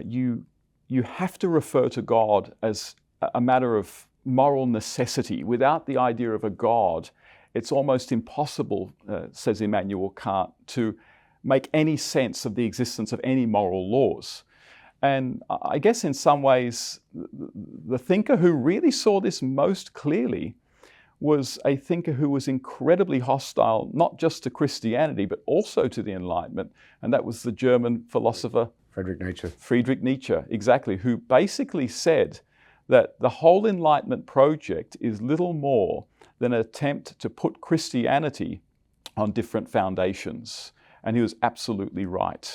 you have to refer to God as a matter of moral necessity. Without the idea of a God, it's almost impossible, says Immanuel Kant, to make any sense of the existence of any moral laws. And I guess in some ways, the thinker who really saw this most clearly was a thinker who was incredibly hostile, not just to Christianity, but also to the Enlightenment. And that was the German philosopher Friedrich Nietzsche, exactly, who basically said that the whole Enlightenment project is little more than an attempt to put Christianity on different foundations. And he was absolutely right.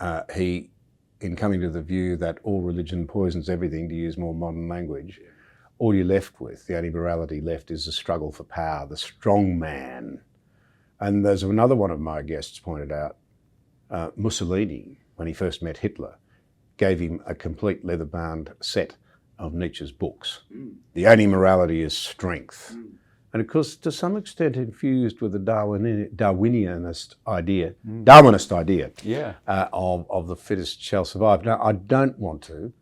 In coming to the view that all religion poisons everything, to use more modern language, all you're left with, the only morality left, is the struggle for power, the strong man. And there's another one of my guests pointed out, Mussolini, when he first met Hitler, gave him a complete leather-bound set of Nietzsche's books. The only morality is strength. And of course, to some extent infused with the Darwinist idea of the fittest shall survive. Now, I don't want to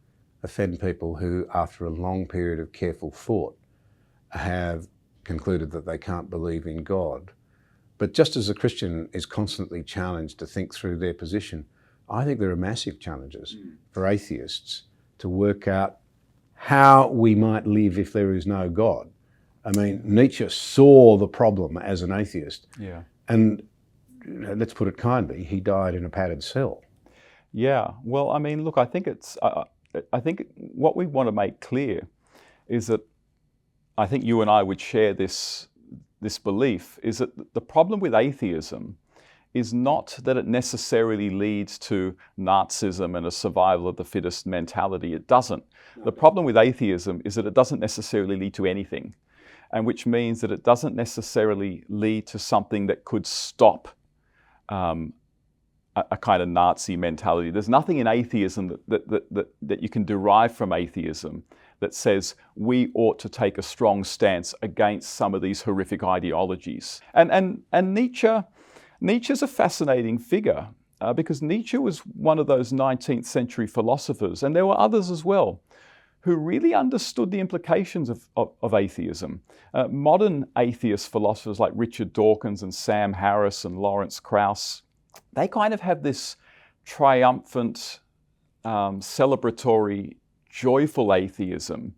offend people who, after a long period of careful thought, have concluded that they can't believe in God. But just as a Christian is constantly challenged to think through their position, I think there are massive challenges for atheists to work out how we might live if there is no God. I mean, Nietzsche saw the problem as an atheist. Yeah. And let's put it kindly, he died in a padded cell. Yeah. Well, I mean, look, I think what we want to make clear is that I think you and I would share this belief, is that the problem with atheism is not that it necessarily leads to Nazism and a survival of the fittest mentality. It doesn't. The problem with atheism is that it doesn't necessarily lead to anything, and which means that it doesn't necessarily lead to something that could stop a kind of Nazi mentality. There's nothing in atheism that you can derive from atheism that says we ought to take a strong stance against some of these horrific ideologies. And Nietzsche's a fascinating figure because Nietzsche was one of those 19th century philosophers, and there were others as well, who really understood the implications of atheism. Modern atheist philosophers like Richard Dawkins and Sam Harris and Lawrence Krauss, they kind of have this triumphant, celebratory, joyful atheism,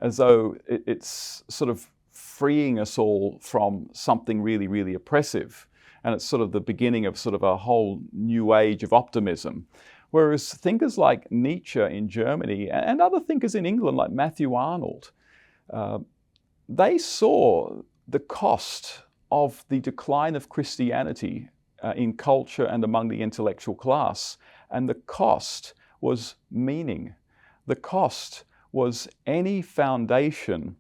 as though it's sort of freeing us all from something really, really oppressive. And it's sort of the beginning of sort of a whole new age of optimism. Whereas thinkers like Nietzsche in Germany and other thinkers in England like Matthew Arnold, they saw the cost of the decline of Christianity in culture and among the intellectual class. And the cost was meaning. The cost was any foundation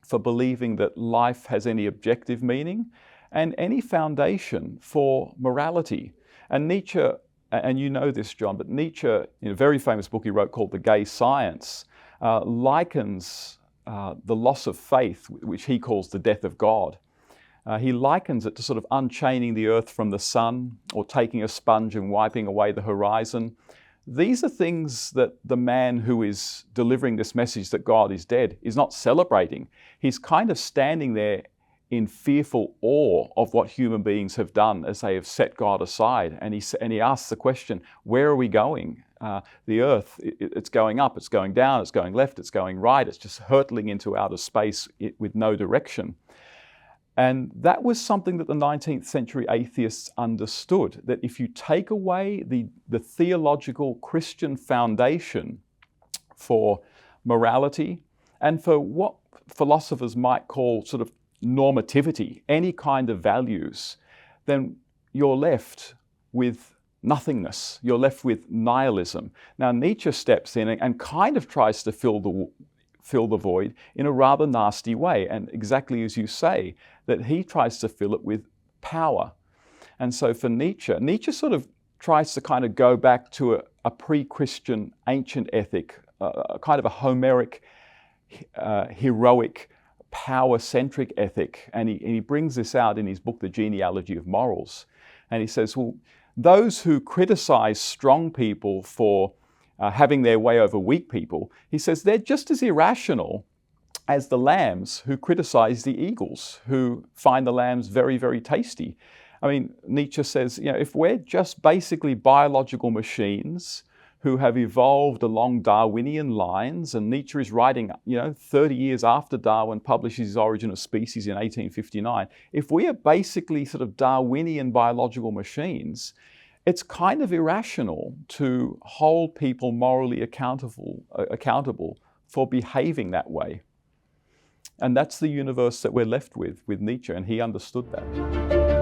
for believing that life has any objective meaning and any foundation for morality. And Nietzsche, and you know this, John, but Nietzsche, in a very famous book he wrote called The Gay Science, likens the loss of faith, which he calls the death of God. He likens it to sort of unchaining the earth from the sun or taking a sponge and wiping away the horizon. These are things that the man who is delivering this message that God is dead is not celebrating. He's kind of standing there in fearful awe of what human beings have done as they have set God aside. And he asks the question, where are we going? The earth, it's going up, it's going down, it's going left, it's going right, it's just hurtling into outer space with no direction. And that was something that the 19th century atheists understood, that if you take away the theological Christian foundation for morality and for what philosophers might call sort of normativity, any kind of values, then you're left with nothingness. You're left with nihilism. Now, Nietzsche steps in and kind of tries to fill the void in a rather nasty way. And exactly as you say, that he tries to fill it with power. And so for Nietzsche sort of tries to kind of go back to a pre-Christian ancient ethic, a kind of a Homeric, heroic, power-centric ethic. And he brings this out in his book, The Genealogy of Morals. And he says, well, those who criticize strong people for having their way over weak people, he says they're just as irrational as the lambs who criticize the eagles, who find the lambs very, very tasty. I mean, Nietzsche says, if we're just basically biological machines who have evolved along Darwinian lines, and Nietzsche is writing, 30 years after Darwin publishes his Origin of Species in 1859, if we are basically sort of Darwinian biological machines, it's kind of irrational to hold people morally accountable for behaving that way. And that's the universe that we're left with Nietzsche, and he understood that.